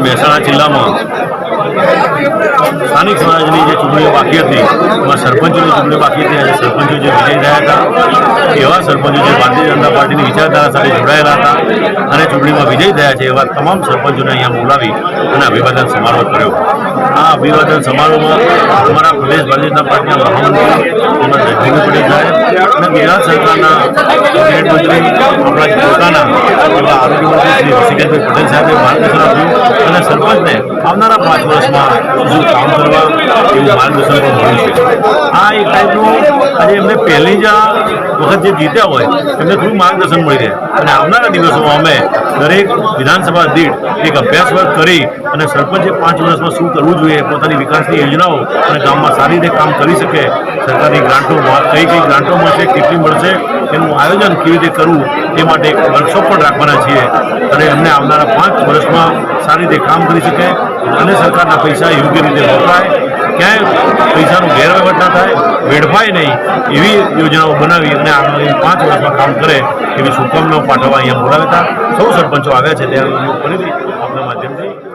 મહેસાણા જિલ્લામાં સ્થાનિક સ્વરાજની જે ચૂંટણીઓ બાકી હતી એમાં સરપંચોની ચૂંટણી બાકી હતી અને સરપંચો જે વિજય થયા હતા એવા સરપંચો જે ભારતીય જનતા પાર્ટીની વિચારધારા સાથે જોડાયેલા હતા અને ચૂંટણીમાં વિજય થયા છે એવા તમામ સરપંચોને અહીંયા બોલાવી અને અભિવાદન સમારોહ કર્યો। આ અભિવાદન સમારોહમાં અમારા પ્રદેશ ભારતીય જનતા પાર્ટીના મહામંત્રી એમાં જયભીમ પટેલ સાહેબ અને ગુજરાત સરકારના કેબિનેટ મંત્રી આપણા પોતાના એવા આરોગ્ય મંત્રી શ્રી ઋષિકેશભાઈ પટેલ સાહેબે માર્ગદર્શન આપ્યું અને સરપંચને આવનારા 5 વર્ષમાં શું કામ કરવા એવું માર્ગદર્શન પણ મળ્યું છે। આ એક ટાઈપનું આજે એમને પહેલી જ વખત જે જીત્યા હોય એમને થોડું માર્ગદર્શન મળી રહે અને આવનારા દિવસોમાં અમે દરેક વિધાનસભા દીઠ એક અભ્યાસ વર્ગ કરી અને સરપંચે 5 વર્ષમાં શું કરવું જોઈએ, પોતાની વિકાસની યોજનાઓ અને ગામમાં સારી રીતે કામ કરી શકે, સરકારની ગ્રાન્ટો કઈ ગ્રાન્ટો મળશે, કેટલી મળશે, એનું આયોજન કેવી રીતે કરવું તે માટે એક વર્કશોપ પણ રાખવાના છીએ અને એમને આવનારા 5 વર્ષમાં સારી રીતે કામ કરી શકે અને સરકારના પૈસા યોગ્ય રીતે વપરાય, ક્યાંય પૈસાનું ગેરવહીવટ ના થાય, વેડફાય નહીં એવી યોજનાઓ બનાવી અને આગામી 5 વર્ષમાં કામ કરે એવી શુભકામનાઓ પાઠવવા અહીંયા બોલાવ્યા હતા। સૌ સરપંચો આવ્યા છે ત્યારે ફરીથી આપણા માધ્યમથી